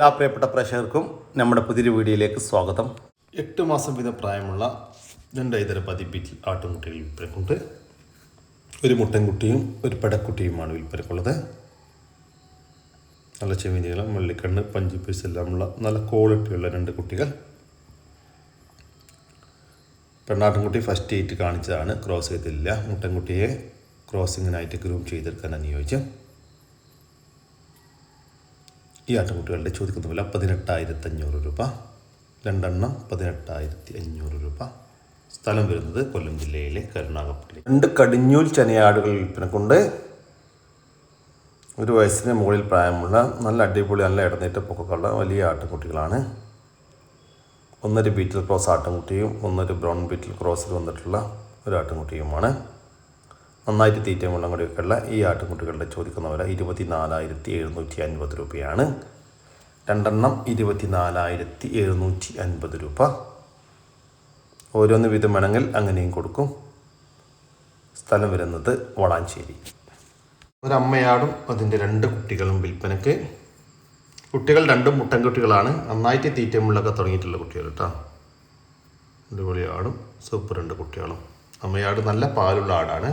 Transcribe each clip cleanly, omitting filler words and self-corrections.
എല്ലാ പ്രിയപ്പെട്ട പ്രേക്ഷകർക്കും നമ്മുടെ പുതിയൊരു വീഡിയോയിലേക്ക് സ്വാഗതം. 8 മാസം വീതം പ്രായമുള്ള 2 ഇതര പതിപ്പീറ്റിൽ ആട്ടുംകുട്ടികൾ വിൽപ്പനക്കുണ്ട്. ഒരു മുട്ടൻകുട്ടിയും ഒരു പെടക്കുട്ടിയുമാണ് വിൽപ്പനക്കുള്ളത്. നല്ല ചെവിനീളം, വെള്ളിക്കണ്ണ്, പഞ്ചിപ്പീസ് എല്ലാമുള്ള നല്ല ക്വാളിറ്റിയുള്ള 2 കുട്ടികൾ. പെണ്ണാട്ടുംകുട്ടി ഫസ്റ്റ് ആയിട്ട് കാണിച്ചതാണ്, ക്രോസ് ചെയ്തില്ല. മുട്ടൻകുട്ടിയെ ക്രോസിങ്ങിനായിട്ട് ഗ്രൂം ചെയ്തെടുക്കാൻ അനുയോജ്യം. ഈ ആട്ടുംകുട്ടികളുടെ ചോദിക്കുന്ന വില 18,500 രൂപ. 2 എണ്ണം 18,500 രൂപ. സ്ഥലം വരുന്നത് കൊല്ലം ജില്ലയിലെ കരുനാഗപ്പള്ളി. 2 കടിഞ്ഞൂൽ ചനയാടുകൾ വിൽപ്പനക്കുണ്ട്. 1 വയസ്സിന് മുകളിൽ പ്രായമുള്ള നല്ല അടിപൊളി, നല്ല ഇടനീട്ട പൊക്കമുള്ള വലിയ ആട്ടുംകുട്ടികളാണ്. 1 ബീറ്റിൽ ക്രോസ് ആട്ടുംകുട്ടിയും 1 ബ്രൗൺ ബീറ്റിൽ ക്രോസിൽ വന്നിട്ടുള്ള ഒരു ആട്ടുംകുട്ടിയുമാണ്. നന്നായിട്ട് തീറ്റയും വെള്ളം കൂടിയൊക്കെയുള്ള ഈ ആട്ടുംകുട്ടികളുടെ ചോദിക്കുന്ന വില 24,750 രൂപയാണ്. 2 എണ്ണം 24,750 രൂപ. ഓരോന്ന് വീതം വേണമെങ്കിൽ അങ്ങനെയും കൊടുക്കും. സ്ഥലം വരുന്നത് വളാഞ്ചേരി. ഒരമ്മയാടും അതിൻ്റെ 2 കുട്ടികളും വിൽപ്പനയ്ക്ക്. കുട്ടികൾ 2 മുട്ടൻകുട്ടികളാണ്. നന്നായിട്ട് തീറ്റയും വെള്ളമൊക്കെ തുടങ്ങിയിട്ടുള്ള കുട്ടികൾ കേട്ടോ. അടിപൊളി ആടും സൂപ്പർ 2 കുട്ടികളും. അമ്മയാട് നല്ല പാലുള്ള ആടാണ്.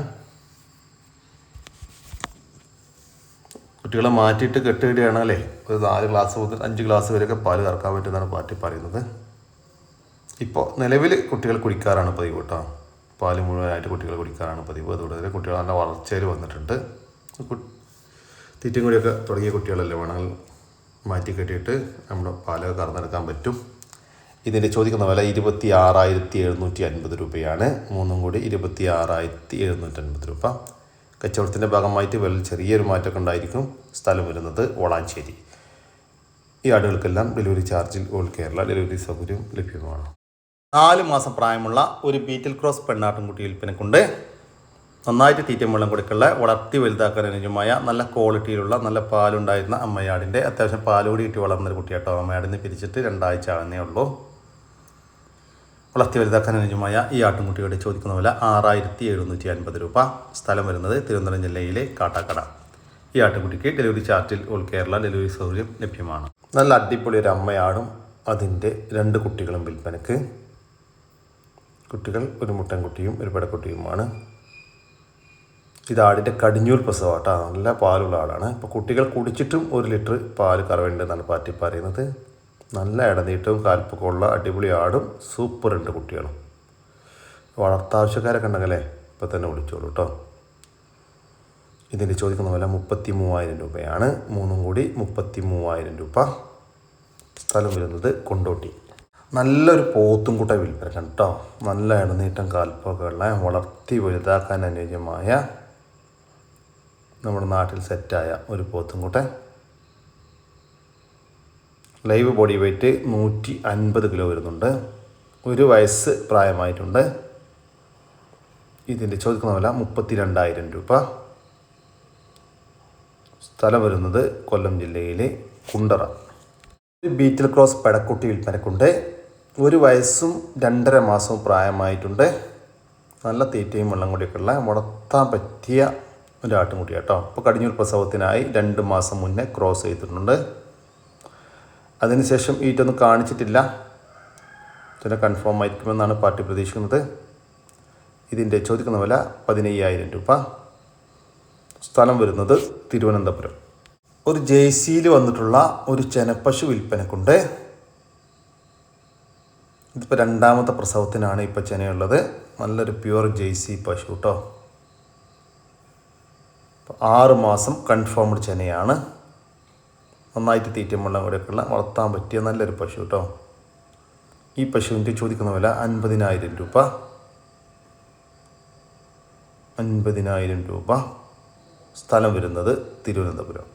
കുട്ടികളെ മാറ്റിയിട്ട് കെട്ടുകിടുകയാണ് അല്ലേ. ഒരു 4 ഗ്ലാസ് മുതൽ 5 ഗ്ലാസ് വരെയൊക്കെ പാല് കറക്കാൻ പറ്റുമെന്നാണ് പാർട്ടി പറയുന്നത്. ഇപ്പോൾ നിലവിൽ കുട്ടികൾ കുടിക്കാറാണ് പതിവ് കേട്ടോ. പാല് മുഴുവനായിട്ട് കുട്ടികൾ കുടിക്കാറാണ് പതിവ്. അതുകൊണ്ട് കുട്ടികൾ നല്ല വളർച്ചയിൽ വന്നിട്ടുണ്ട്. തീറ്റയും കൂടിയൊക്കെ തുടങ്ങിയ കുട്ടികളല്ലേ, വേണമെങ്കിൽ മാറ്റി കെട്ടിയിട്ട് നമ്മുടെ പാലൊക്കെ കറന്നെടുക്കാൻ പറ്റും. ഇതിൻ്റെ ചോദിക്കുന്ന വില 26,750 രൂപയാണ്. 3 കൂടി 26,750 രൂപ. കച്ചവടത്തിൻ്റെ ഭാഗമായിട്ട് വലിയ ചെറിയൊരു മാറ്റമൊക്കെ ഉണ്ടായിരിക്കും. സ്ഥലം വരുന്നത് വളാഞ്ചേരി. ഈ ആടുകൾക്കെല്ലാം ഡെലിവറി ചാർജിൽ ഓൾ കേരള ഡെലിവറി സൗകര്യം ലഭ്യമാണ്. 4 മാസം പ്രായമുള്ള ഒരു ബീറ്റിൽ ക്രോസ് പെണ്ണാട്ടുംകുട്ടി വിൽപ്പനക്കുണ്ട്. നന്നായിട്ട് തീറ്റയും വെള്ളം കൊടുക്കുള്ള, വളർത്തി വലുതാക്കാൻ അനുയോജ്യമായ നല്ല ക്വാളിറ്റിയിലുള്ള നല്ല പാലുണ്ടായിരുന്ന അമ്മയാടിൻ്റെ അത്യാവശ്യം പാലുകൂടി ഇട്ട് വളർന്നൊരു കുട്ടിയാട്ടോ. അമ്മയാടിന് പിരിച്ചിട്ട് 2 ആഴ്ച ആകുന്നേ ഉള്ളൂ. വളർത്തി വലുതാക്കാൻ അനുയോജ്യമായ ഈ ആട്ടുംകുട്ടിയുടെ ചോദിക്കുന്ന വില 6,750 രൂപ. സ്ഥലം വരുന്നത് തിരുവനന്തപുരം ജില്ലയിലെ കാട്ടാക്കട. ഈ ആട്ടുംകുട്ടിക്ക് ഡെലിവറി ചാർജിൽ ഓൾ കേരള ഡെലിവറി സൗകര്യം ലഭ്യമാണ്. നല്ല അടിപൊളി ഒരു അമ്മയാടും അതിൻ്റെ 2 കുട്ടികളും വിൽപ്പനക്ക്. കുട്ടികൾ ഒരു മുട്ടൻകുട്ടിയും ഒരു പെടക്കുട്ടിയുമാണ്. ഇത് ആടിൻ്റെ കടിഞ്ഞൂൽ പ്രസവമാട്ടോ. നല്ല പാലുള്ള ആടാണ്. ഇപ്പോൾ കുട്ടികൾ കുടിച്ചിട്ടും 1 ലിറ്റർ പാല് കറവേണ്ടതെന്നാണ് പാർട്ടി പറയുന്നത്. നല്ല ഇടനീട്ടവും കാൽപ്പൊക്കമുള്ള അടിപൊളി ആടും സൂപ്പർ 2 കുട്ടികളും. വളർത്താവശ്യക്കാരൊക്കെ ഉണ്ടെങ്കിലേ ഇപ്പോൾ തന്നെ വിളിച്ചോളൂ കേട്ടോ. ഇതിൻ്റെ ചോദിക്കുന്ന വില 33,000 രൂപയാണ്. 3 കൂടി 33,000 രൂപ. സ്ഥലം വരുന്നത് കൊണ്ടോട്ടി. നല്ലൊരു പോത്തുംകുട്ട വിൽപ്പനക്കാണ് കേട്ടോ. നല്ല ഇടനീട്ടം കാൽപ്പൊക്കെ ഉള്ള, വളർത്തി വലുതാക്കാൻ അനുയോജ്യമായ, നമ്മുടെ നാട്ടിൽ സെറ്റായ ഒരു പോത്തുംകുട്ട. ലൈവ് ബോഡി വെയ്റ്റ് 150 കിലോ വരുന്നുണ്ട്. 1 വയസ്സ് പ്രായമായിട്ടുണ്ട്. ഇതിൻ്റെ ചോദിക്കുന്ന വില 32,000 രൂപ. സ്ഥലം വരുന്നത് കൊല്ലം ജില്ലയിലെ കുണ്ടറ. ഒരു ബീറ്റിൽ ക്രോസ് പെടക്കുട്ടി വിൽപ്പനക്കുണ്ട്. 1 വയസ്സും 2.5 മാസവും പ്രായമായിട്ടുണ്ട്. നല്ല തീറ്റയും വെള്ളം കൂടിയൊക്കെയുള്ള വളർത്താൻ പറ്റിയ ഒരു ആട്ടുംകുട്ടി കേട്ടോ. ഇപ്പോൾ കടിഞ്ഞൂൽ പ്രസവത്തിനായി 2 മാസം മുന്നേ ക്രോസ് ചെയ്തിട്ടുണ്ട്. അതിനുശേഷം ഈറ്റൊന്നും കാണിച്ചിട്ടില്ല. ചില കൺഫേം ആയിരിക്കുമെന്നാണ് പാർട്ടി പ്രതീക്ഷിക്കുന്നത്. ഇതിൻ്റെ ചോദിക്കുന്ന വില 15,000 രൂപ. സ്ഥലം വരുന്നത് തിരുവനന്തപുരം. ഒരു ജേഴ്സിയിൽ വന്നിട്ടുള്ള ഒരു ചെനപ്പശു വിൽപ്പനക്കുണ്ട്. ഇതിപ്പോൾ 2ാമത്തെ പ്രസവത്തിനാണ് ഇപ്പോൾ ചെനയുള്ളത്. നല്ലൊരു പ്യുവർ ജേഴ്സി പശു കേട്ടോ. 6 മാസം കൺഫേംഡ് ചെനയാണ്. നന്നായിട്ട് തീറ്റയും വെള്ളം കൂടെയൊക്കെയുള്ള വളർത്താൻ പറ്റിയ നല്ലൊരു പശു കേട്ടോ. ഈ പശുവിൻ്റെ ചോദിക്കുന്ന വില 50,000 രൂപ. 50,000 രൂപ. സ്ഥലം വരുന്നത് തിരുവനന്തപുരം.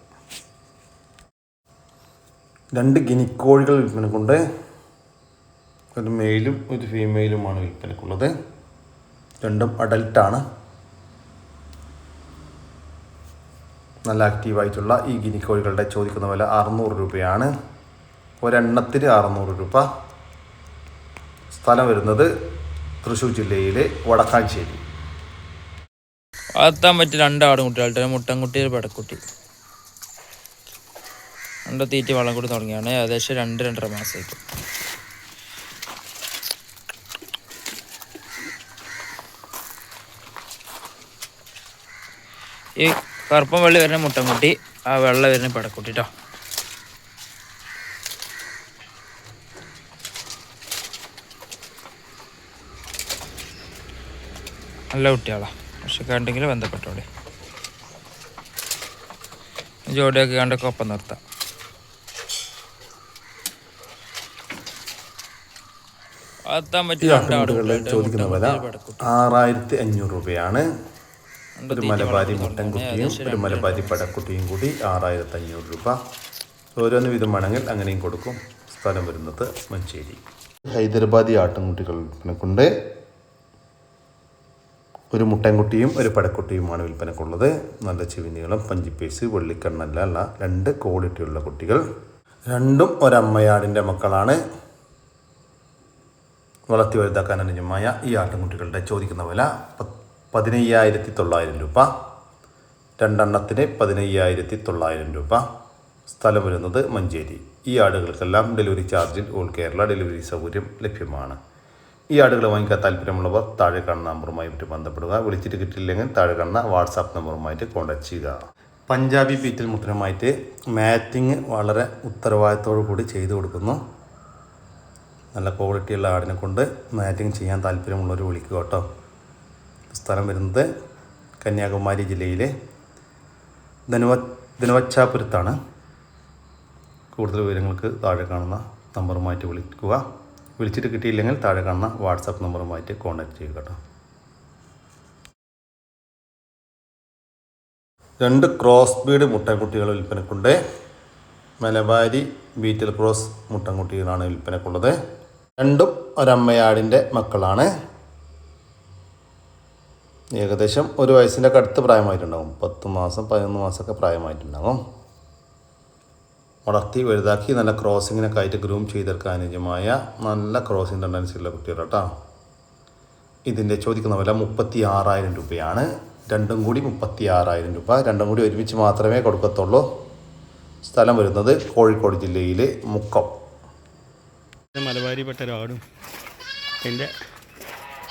2 ഗിനിക്കോഴികൾ വിൽപ്പനക്കുണ്ട്. ഒരു മെയിലും ഒരു ഫീമെയിലുമാണ് വിൽപ്പനക്കുള്ളത്. 2ഉം അഡൽട്ടാണ്. നല്ല ആക്റ്റീവായിട്ടുള്ള ഈ ഗിനിക്കോഴികളുടെ ചോദിക്കുന്ന വില 600 രൂപയാണ്. ഒരെണ്ണത്തിന് 600 രൂപ. സ്ഥലം വരുന്നത് തൃശ്ശൂർ ജില്ലയിലെ വടക്കാഞ്ചേരി. വളർത്താൻ പറ്റിയ 2 ആടും കുട്ടികളുടെ മുട്ടൻകുട്ടി, ഒരു പെടക്കുട്ടി. രണ്ട് തീറ്റ വെള്ളം കൂടി തുടങ്ങിയാണ്. ഏകദേശം 2-2.5 മാസമായിട്ട്. ഈ കറുപ്പം വെള്ളി വരുന്ന മുട്ടൻകുട്ടി, ആ വെള്ള വരുന്ന പടക്കുട്ടി കേട്ടോ. നല്ല കുട്ടികളാ. പക്ഷെ കണ്ടെങ്കിൽ ബന്ധപ്പെട്ടോടെ ജോഡിയൊക്കെ കണ്ടൊക്കെ ഒപ്പം നിർത്താം. ചോദിക്കുന്ന വില 6500 രൂപയാണ്. ഒരു മലബാരി മുട്ടൻകുട്ടിയും ഒരു മലബാരി പടക്കുട്ടിയും കൂടി 6500 രൂപ. ഓരോന്ന് വിധമാണെങ്കിൽ അങ്ങനെയും കൊടുക്കും. സ്ഥലം വരുന്നത് മഞ്ചേരി. ഹൈദരാബാദി ആട്ടിൻകുട്ടികളെ കൊണ്ട് ഒരു മുട്ടൻകുട്ടിയും ഒരു പടക്കുട്ടിയുമാണ് വിൽപ്പനക്കുള്ളത്. നല്ല ചെവിനീളം, പഞ്ചിപ്പേസ്, വെള്ളിക്കണ്ണല്ല 2 ക്വാളിറ്റിയുള്ള കുട്ടികൾ. രണ്ടും ഒരമ്മയാടിൻ്റെ മക്കളാണ്. വളർത്തി വലുതാക്കാൻ അനുയോജ്യമായ ഈ ആട്ടിൻകുട്ടികളുടെ ചോദിക്കുന്ന വില 15,900 രൂപ. രണ്ടെണ്ണത്തിന് 15,900 രൂപ. സ്ഥലം വരുന്നത് മഞ്ചേരി. ഈ ആടുകൾക്കെല്ലാം ഡെലിവറി ചാർജിൽ ഓൾ കേരള ഡെലിവറി സൗകര്യം ലഭ്യമാണ്. ഈ ആടുകൾ വാങ്ങിക്കാൻ താല്പര്യമുള്ളവർ താഴെ കാണുന്ന നമ്പറുമായിട്ട് ബന്ധപ്പെടുക. വിളിച്ചിട്ട് കിട്ടിയില്ലെങ്കിൽ താഴെ കാണുന്ന വാട്സാപ്പ് നമ്പറുമായിട്ട് കോൺടാക്ട് ചെയ്യുക. പഞ്ചാബി ബീറ്റിൽ മുട്ടനുമായിട്ട് മാറ്റിങ് വളരെ ഉത്തരവാദിത്തോടു കൂടി ചെയ്തു കൊടുക്കുന്നു. നല്ല ക്വാളിറ്റിയുള്ള ആടിനെ കൊണ്ട് മാറ്റിങ് ചെയ്യാൻ താല്പര്യമുള്ളവർ വിളിക്കുക കേട്ടോ. സ്ഥലം വരുന്നത് കന്യാകുമാരി ജില്ലയിലെ ധനുവച്ചാപുരത്താണ്. കൂടുതൽ വിവരങ്ങൾക്ക് താഴെ കാണുന്ന നമ്പറുമായിട്ട് വിളിക്കുക. വിളിച്ചിട്ട് കിട്ടിയില്ലെങ്കിൽ താഴെ കാണുന്ന വാട്സാപ്പ് നമ്പറുമായിട്ട് കോൺടാക്ട് ചെയ്യുക കേട്ടോ. 2 ക്രോസ് ബീഡ് മുട്ടൻകുട്ടികൾ വിൽപ്പനക്കുണ്ട്. മലബാരി ബീറ്റൽ ക്രോസ് മുട്ടൻകുട്ടികളാണ് വിൽപ്പനക്കുള്ളത്. രണ്ടും ഒരമ്മയാടിൻ്റെ മക്കളാണ്. ഏകദേശം 1 വയസ്സിൻ്റെ ഒക്കെ അടുത്ത് പ്രായമായിട്ടുണ്ടാകും. 10 മാസം 11 മാസമൊക്കെ പ്രായമായിട്ടുണ്ടാകും. വളർത്തി വലുതാക്കി നല്ല ക്രോസിങ്ങിനൊക്കെ ആയിട്ട് ഗ്രൂം ചെയ്തെടുക്കാൻ അനുയോജ്യമായ നല്ല ക്രോസിംഗ് ടെൻഡൻസിയുള്ള കുട്ടികൾ കേട്ടോ. ഇതിൻ്റെ ചോദിക്കുന്ന വില 36,000 രൂപയാണ്. രണ്ടും കൂടി 36,000 രൂപ. രണ്ടും കൂടി ഒരുമിച്ച് മാത്രമേ കൊടുക്കത്തുള്ളൂ. സ്ഥലം വരുന്നത് കോഴിക്കോട് ജില്ലയിലെ മുക്കം. മലബാരിപ്പെട്ട ഒരാടും എൻ്റെ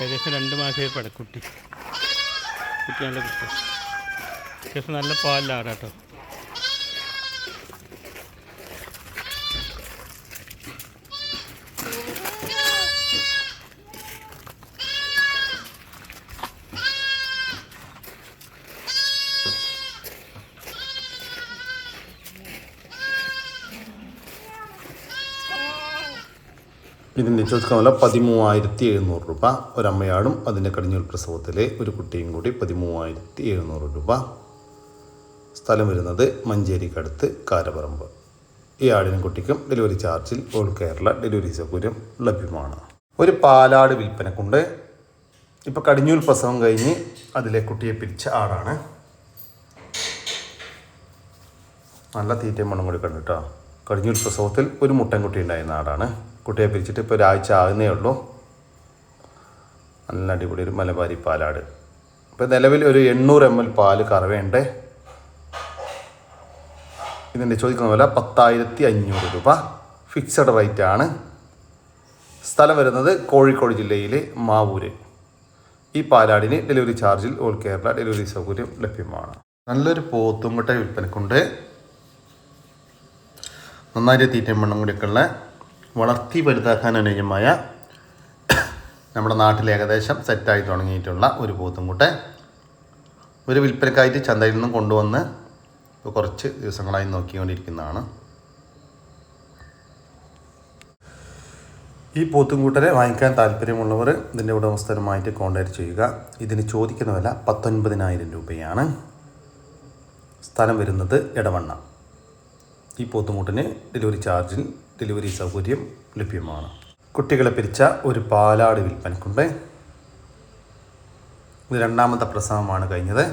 ഏകദേശം 2 മാസമായി പടക്കുട്ടി. കുട്ടി നല്ല കുട്ടി, അത്യാവശ്യം നല്ല പാലില്ല ആടാട്ടോ. ഇതിൻ്റെ ചോദിക്കുന്ന വില 13,700 രൂപ. ഒരമ്മയാടും അതിൻ്റെ കടിഞ്ഞൂൽ പ്രസവത്തിലെ ഒരു കുട്ടിയും കൂടി 13,700 രൂപ. സ്ഥലം വരുന്നത് മഞ്ചേരിക്കടുത്ത് കാരപറമ്പ്. ഈ ആടിനും കുട്ടിക്കും ഡെലിവറി ചാർജിൽ ഓൾ കേരള ഡെലിവറി സൗകര്യം ലഭ്യമാണ്. ഒരു പാലാട് വിൽപ്പനക്കുണ്ട്. ഇപ്പോൾ കടിഞ്ഞൂൽ പ്രസവം കഴിഞ്ഞ് അതിലെ കുട്ടിയെ പിരിച്ച ആടാണ്. നല്ല തീറ്റയും മണ്ണും കൂടി കണ്ടിട്ടോ. കടിഞ്ഞൂൽ പ്രസവത്തിൽ ഒരു മുട്ടൻകുട്ടി ഉണ്ടായിരുന്ന ആടാണ്. കുട്ടിയെ പിരിച്ചിട്ട് ഇപ്പോൾ 1 ആഴ്ച ആകുന്നേ ഉള്ളൂ. നല്ല അടിപൊളി ഒരു മലബാരി പാലാട്. ഇപ്പോൾ നിലവിൽ ഒരു 800 ml പാല് കറവേണ്ട. ഇതിൻ്റെ ചോദിക്കുന്ന വില 10,500 രൂപ. ഫിക്സഡ് റേറ്റ് ആണ്. സ്ഥലം വരുന്നത് കോഴിക്കോട് ജില്ലയിലെ മാവൂര്. ഈ പാലാടിന് ഡെലിവറി ചാർജിൽ ഓൾ കേരള ഡെലിവറി സൗകര്യം ലഭ്യമാണ്. നല്ലൊരു പോത്തുംകുട്ട വിൽപ്പനക്കുണ്ട്. നന്നായിട്ട് തീറ്റയും മണ്ണും കൂടിയൊക്കെ ഉള്ള വളർത്തി വലുതാക്കാൻ അനുയോജ്യമായ നമ്മുടെ നാട്ടിൽ ഏകദേശം സെറ്റായി തുടങ്ങിയിട്ടുള്ള ഒരു പോത്തുംകുട്ട ഒരു വിൽപ്പനക്കായിട്ട് ചന്തയിൽ നിന്നും കൊണ്ടുവന്ന് ഇപ്പോൾ കുറച്ച് ദിവസങ്ങളായി നോക്കിക്കൊണ്ടിരിക്കുന്നതാണ്. ഈ പോത്തുംകൂട്ടരെ വാങ്ങിക്കാൻ താല്പര്യമുള്ളവർ ഇതിൻ്റെ ഉടമസ്ഥരുമായിട്ട് കോൺടാക്ട് ചെയ്യുക. ഇതിന് ചോദിക്കുന്ന വില 19,000 രൂപയാണ്. സ്ഥലം വരുന്നത് എടവണ്ണ. ഈ പോത്തുംകൂട്ടിന് ഡെലിവറി ചാർജിൽ ഡെലിവറി സൗകര്യം ലഭ്യമാണ്. കുട്ടികളെ പിരിച്ച ഒരു പാലാട് വിൽപ്പനക്കുണ്ട്. ഇത് 2ാമത്തെ പ്രസവമാണ് കഴിഞ്ഞത്.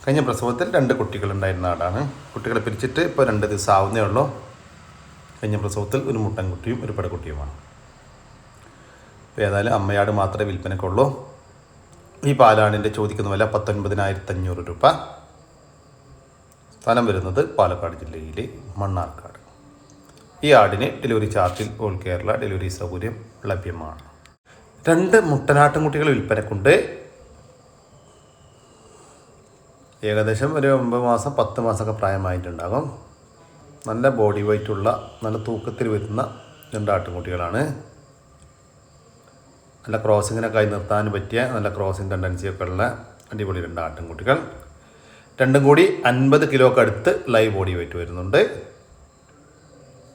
കഴിഞ്ഞ പ്രസവത്തിൽ 2 കുട്ടികളുണ്ടായിരുന്ന ആടാണ്. കുട്ടികളെ പിരിച്ചിട്ട് ഇപ്പോൾ 2 ദിവസം ആവുന്നേ ഉള്ളൂ. കഴിഞ്ഞ പ്രസവത്തിൽ ഒരു മുട്ടൻകുട്ടിയും ഒരു പടക്കുട്ടിയുമാണ്. ഇപ്പോൾ ഏതായാലും അമ്മയാട് മാത്രമേ വിൽപ്പനക്കുള്ളൂ. ഈ പാലാടിൻ്റെ ചോദിക്കുന്ന വില 19,500 രൂപ. സ്ഥലം വരുന്നത് പാലക്കാട് ജില്ലയിലെ മണ്ണാർക്കാട്. ഈ ആടിന് ഡെലിവറി ചാർജിൽ ഓൾ കേരള ഡെലിവറി സൗകര്യം ലഭ്യമാണ്. 2 മുട്ടനാട്ടുംകുട്ടികൾ വിൽപ്പനക്കുണ്ട്. ഏകദേശം ഒരു 9 മാസം 10 മാസമൊക്കെ പ്രായമായിട്ടുണ്ടാകും. നല്ല ബോഡി വെയ്റ്റുള്ള നല്ല തൂക്കത്തിൽ വരുന്ന 2 ആട്ടുംകുട്ടികളാണ്. നല്ല ക്രോസിങ്ങിനൊക്കെ ആയി നിർത്താൻ പറ്റിയ നല്ല ക്രോസിങ് ടെൻഡൻസിയൊക്കെ ഉള്ള അടിപൊളി 2 ആട്ടിൻകുട്ടികൾ. രണ്ടും കൂടി 50 കിലോക്ക് അടുത്ത് ലൈവ് ബോഡി വെയിറ്റ് വരുന്നുണ്ട്.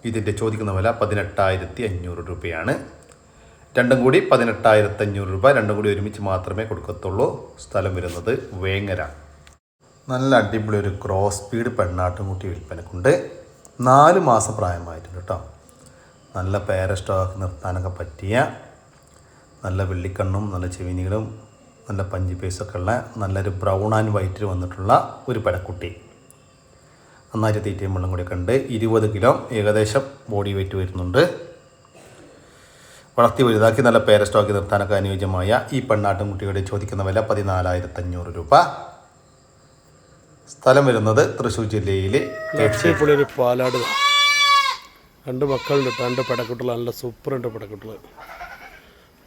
ഇതിൻ്റെ ചോദിക്കുന്ന വില 18,500 രൂപയാണ്. രണ്ടും കൂടി 18,500 രൂപ. രണ്ടും കൂടി ഒരുമിച്ച് മാത്രമേ കൊടുക്കത്തുള്ളൂ. സ്ഥലം വരുന്നത് വേങ്ങര. നല്ല അടിപൊളി ഒരു ക്രോസ് സ്പീഡ് പെണ്ണാട്ടുംകുട്ടി വിൽപ്പനക്കുണ്ട്. 4 മാസം പ്രായമായിട്ടുണ്ട് കേട്ടോ. നല്ല പേര സ്റ്റോക്ക് നിർത്താനൊക്കെ പറ്റിയ നല്ല വെള്ളിക്കണ്ണും നല്ല ചെവിനികളും നല്ല പഞ്ചി പേസൊക്കെ ഉള്ള നല്ലൊരു ബ്രൗൺ ആൻഡ് വൈറ്റിൽ വന്നിട്ടുള്ള ഒരു പെടക്കുട്ടി. നന്നായിട്ട് തീറ്റയും വെള്ളം കൂടിയൊക്കെ ഉണ്ട്. 20 കിലോ ഏകദേശം ബോഡി വെയ്റ്റ് വരുന്നുണ്ട്. വളർത്തി വലുതാക്കി നല്ല പേര സ്റ്റോക്കി നിർത്താനൊക്കെ അനുയോജ്യമായ ഈ പെണ്ണാട്ടുംകുട്ടിയുടെ ചോദിക്കുന്ന വില 14,500 രൂപ. സ്ഥലം വരുന്നത് തൃശ്ശൂർ ജില്ലയിലെ ഒരു പാലാട്. 2 മക്കളുണ്ട്, 2 പെടക്കുട്ടികൾ. നല്ല സൂപ്പറുണ്ട് പെടക്കുട്ടികൾ.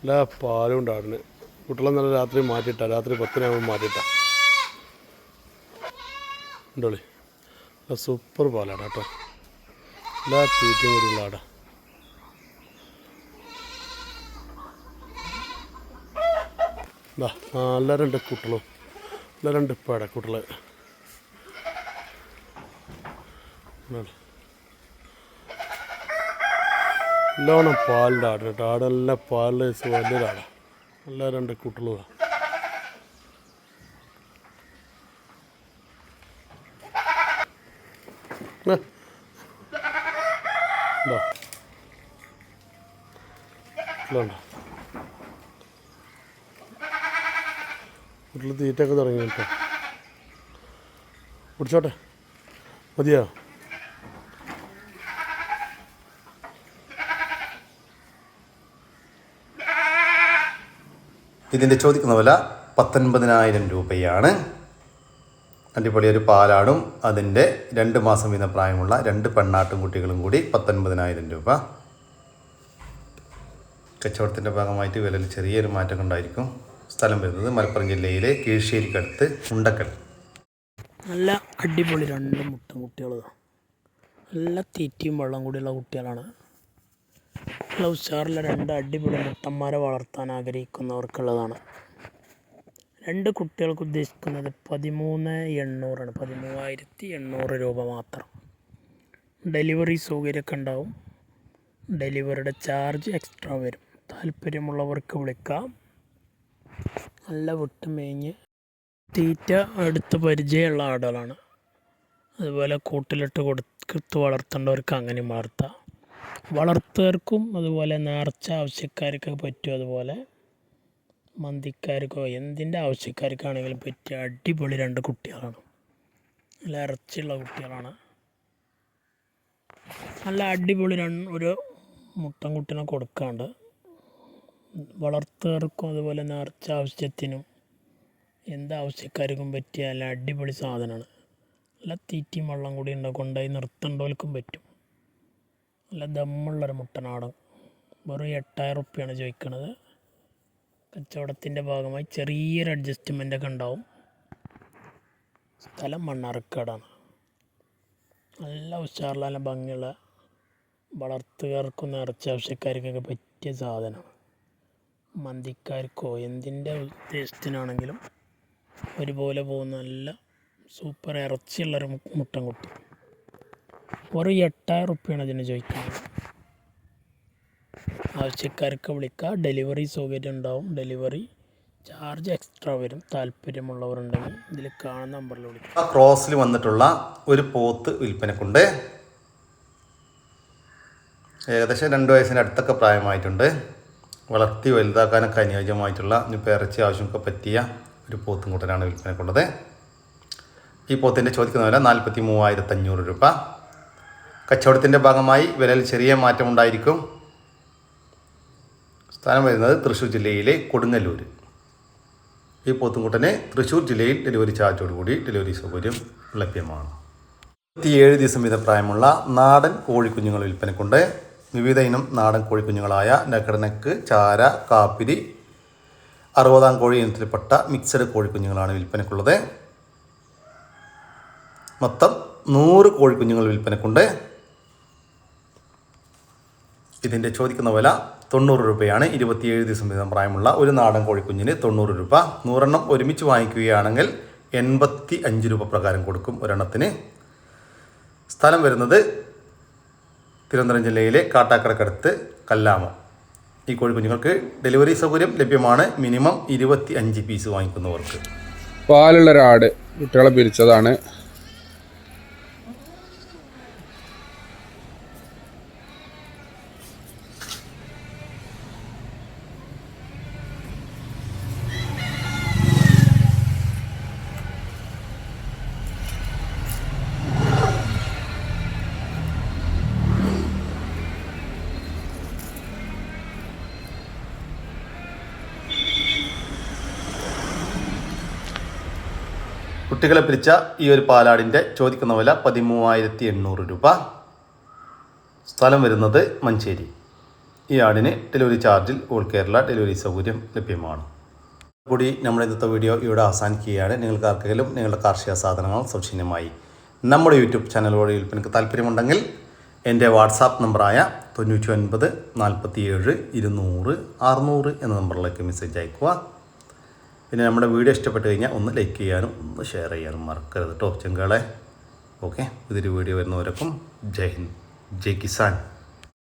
എല്ലാ പാലും ഉണ്ടായിരുന്നു. കുട്ടികളെ നല്ല രാത്രി മാറ്റിയിട്ടാ, രാത്രി 10 മാറ്റിയിട്ടാ ഉണ്ടോളി. നല്ല സൂപ്പർ പാലാടാ കേട്ടോ. എല്ലാ തീറ്റയും കൂടിയുള്ള ആടാ. നല്ല 2 കുട്ടികളും നല്ല 2 പെടക്കുട്ടികൾ. നല്ലോണം പാലിൻ്റെ ആട് കേട്ടോ. ആടെല്ലാം പാലിൽ വലിയൊരാടാണ്. നല്ല 2 കുട്ടികളും. കുട്ടികൾ തീറ്റയൊക്കെ തുടങ്ങി കേട്ടോ. കുടിച്ചോട്ടെ, മതിയോ? ഇതിൻ്റെ ചോദിക്കുന്ന വില 19,000 രൂപയാണ്. അടിപൊളി ഒരു പാലാടും അതിൻ്റെ 2 മാസം വീതം പ്രായമുള്ള 2 പെണ്ണാട്ടുംകുട്ടികളും കൂടി 19,000 രൂപ. കച്ചവടത്തിൻ്റെ ഭാഗമായിട്ട് വിലയിൽ ചെറിയൊരു മാറ്റം ഉണ്ടായിരിക്കും. സ്ഥലം വരുന്നത് മലപ്പുറം ജില്ലയിലെ കീഴ്ശ്ശേരിക്കടുത്ത് ഉണ്ടക്കൽ. നല്ല അടിപൊളി 2 മുട്ടൻകുട്ടികൾ. നല്ല തീറ്റയും വെള്ളം കൂടിയുള്ള കുട്ടികളാണ്. നല്ല ഉഷാറുള്ള 2 അടിപൊളി മുട്ടന്മാരെ വളർത്താൻ ആഗ്രഹിക്കുന്നവർക്കുള്ളതാണ്. 2 കുട്ടികൾക്ക് ഉദ്ദേശിക്കുന്നത് 13,800 ആണ്. 13,800 രൂപ മാത്രം. ഡെലിവറി സൗകര്യമൊക്കെ ഉണ്ടാവും. ഡെലിവറിയുടെ ചാർജ് എക്സ്ട്രാ വരും. താല്പര്യമുള്ളവർക്ക് വിളിക്കാം. നല്ല വിട്ട് മേഞ്ഞ് തീറ്റ അടുത്ത് പരിചയമുള്ള ആടുകളാണ്. അതുപോലെ കൂട്ടിലിട്ട് കൊടുത്ത് വളർത്തേണ്ടവർക്ക് അങ്ങനെ വളർത്താം. വളർത്തുകാർക്കും അതുപോലെ നേർച്ച ആവശ്യക്കാർക്കൊക്കെ പറ്റും. അതുപോലെ മന്തിക്കാർക്കോ എന്തിൻ്റെ ആവശ്യക്കാർക്കാണെങ്കിലും പറ്റിയ അടിപൊളി 2 കുട്ടികളാണ്. നല്ല ഇറച്ചിയുള്ള കുട്ടികളാണ്. നല്ല അടിപൊളി ഒരു മുട്ടൻകുട്ടിനെ കൊടുക്കാണ്ട് വളർത്തുകാർക്കും അതുപോലെ നേർച്ച ആവശ്യത്തിനും എന്താവശ്യക്കാർക്കും പറ്റിയ നല്ല അടിപൊളി സാധനമാണ്. നല്ല തീറ്റയും വെള്ളം കൂടി ഉണ്ട്. കൊണ്ടുപോയി നിർത്തേണ്ടവർക്കും പറ്റും. നല്ല ദമ്മുള്ളൊരു മുട്ടനാടൻ. വെറും 8,000 റുപ്യാണ് ചോദിക്കുന്നത്. കച്ചവടത്തിൻ്റെ ഭാഗമായി ചെറിയൊരു അഡ്ജസ്റ്റ്മെൻ്റൊക്കെ ഉണ്ടാവും. സ്ഥലം മണ്ണാർക്കാടാണ്. നല്ല ഉഷാറുള്ള നല്ല ഭംഗിയുള്ള വളർത്തുകാർക്കും നേർച്ച ആവശ്യക്കാർക്കൊക്കെ പറ്റിയ സാധനമാണ്. മന്തിക്കാർക്കോ എന്തിൻ്റെ ഉദ്ദേശത്തിനാണെങ്കിലും ഒരുപോലെ പോകുന്ന നല്ല സൂപ്പർ ഇറച്ചിയുള്ളൊരു മുട്ടൻകുട്ടി. വെറും 8,000 റുപ്യാണ് ഇതിന് ചോദിക്കുന്നത്. ആവശ്യക്കാർക്ക് വിളിക്കുക. ഡെലിവറി സൗകര്യം ഉണ്ടാവും. ഡെലിവറി ചാർജ് എക്സ്ട്രാ വരും. താല്പര്യമുള്ളവരുണ്ടെങ്കിൽ ഇതിൽ കാണുന്ന നമ്പറിൽ വിളിക്കുക. ആ ക്രോസിൽ വന്നിട്ടുള്ള ഒരു പോത്ത് വിൽപ്പനക്കുണ്ട്. ഏകദേശം 2 വയസ്സിൻ്റെ അടുത്തൊക്കെ പ്രായമായിട്ടുണ്ട്. വളർത്തി വലുതാക്കാനൊക്കെ അനുയോജ്യമായിട്ടുള്ള ഇപ്പോൾ ഇറച്ചി ആവശ്യമൊക്കെ പറ്റിയ ഒരു പോത്തും കൂട്ടനാണ് വിൽപ്പനക്കുള്ളത്. ഈ പോത്തിൻ്റെ ചോദിക്കുന്ന വില 43,500 രൂപ. കച്ചവടത്തിൻ്റെ ഭാഗമായി വിലയിൽ ചെറിയ മാറ്റമുണ്ടായിരിക്കും. സ്ഥലം വരുന്നത് തൃശ്ശൂർ ജില്ലയിലെ കൊടുങ്ങല്ലൂർ. ഈ പോത്തുംകുട്ടനെ തൃശ്ശൂർ ജില്ലയിൽ ഡെലിവറി ചാർജോടുകൂടി ഡെലിവറി സൗകര്യം ലഭ്യമാണ്. 27 ദിവസം വീതം പ്രായമുള്ള നാടൻ കോഴിക്കുഞ്ഞുങ്ങൾ വിൽപ്പനക്കുണ്ട്. വിവിധ ഇനം നാടൻ കോഴിക്കുഞ്ഞുങ്ങളായ നക്കടനക്ക്, ചാര, കാപ്പിരി, 60 കോഴി ഇനത്തിൽപ്പെട്ട മിക്സഡ് കോഴിക്കുഞ്ഞുങ്ങളാണ് വിൽപ്പനക്കുള്ളത്. മൊത്തം 100 കോഴിക്കുഞ്ഞുങ്ങൾ വിൽപ്പനക്കുണ്ട്. ഇതിൻ്റെ ചോദിക്കുന്ന വില 90 രൂപയാണ്. 27 ദിവസം വീതം പ്രായമുള്ള ഒരു നാടൻ കോഴിക്കുഞ്ഞിന് 90 രൂപ. 100 എണ്ണം ഒരുമിച്ച് വാങ്ങിക്കുകയാണെങ്കിൽ 85 രൂപ പ്രകാരം കൊടുക്കും ഒരെണ്ണത്തിന്. സ്ഥലം വരുന്നത് തിരുവനന്തപുരം ജില്ലയിലെ കാട്ടാക്കടക്കടുത്ത് കല്ലാമം. ഈ കോഴിക്കുഞ്ഞുങ്ങൾക്ക് ഡെലിവറി സൗകര്യം ലഭ്യമാണ്. Minimum 25 piece വാങ്ങിക്കുന്നവർക്ക്. പാലുള്ളൊരാട് കുട്ടികളെ പിരിച്ചതാണ്. കുട്ടികളെ പിരിച്ച ഈ ഒരു പാലാടിൻ്റെ ചോദിക്കുന്ന വില 13,800 രൂപ. സ്ഥലം വരുന്നത് മഞ്ചേരി. ഈ ആടിന് ഡെലിവറി ചാർജിൽ ഓൾ കേരള ഡെലിവറി സൗകര്യം ലഭ്യമാണ്. കൂടി നമ്മുടെ ഇന്നത്തെ വീഡിയോ ഇവിടെ അവസാനിക്കുകയാണ്. നിങ്ങൾക്ക് ആർക്കെങ്കിലും നിങ്ങളുടെ കാർഷിക സാധനങ്ങൾ സൗജന്യമായി നമ്മുടെ യൂട്യൂബ് ചാനൽ വഴി വിൽപ്പനയ്ക്ക് താല്പര്യമുണ്ടെങ്കിൽ എൻ്റെ വാട്സാപ്പ് നമ്പറായ 99 47 200 600 എന്ന നമ്പറിലേക്ക് മെസ്സേജ് അയക്കുക. പിന്നെ നമ്മുടെ വീഡിയോ ഇഷ്ടപ്പെട്ട് കഴിഞ്ഞാൽ ഒന്ന് ലൈക്ക് ചെയ്യാനും ഒന്ന് ഷെയർ ചെയ്യാനും മറക്കരുത് കേട്ടോ ചെങ്കളെ. ഓക്കെ, ഇതൊരു വീഡിയോ വരുന്നവരൊപ്പം ജയ് ഹിന്ദ്, ജയ് കിസാൻ.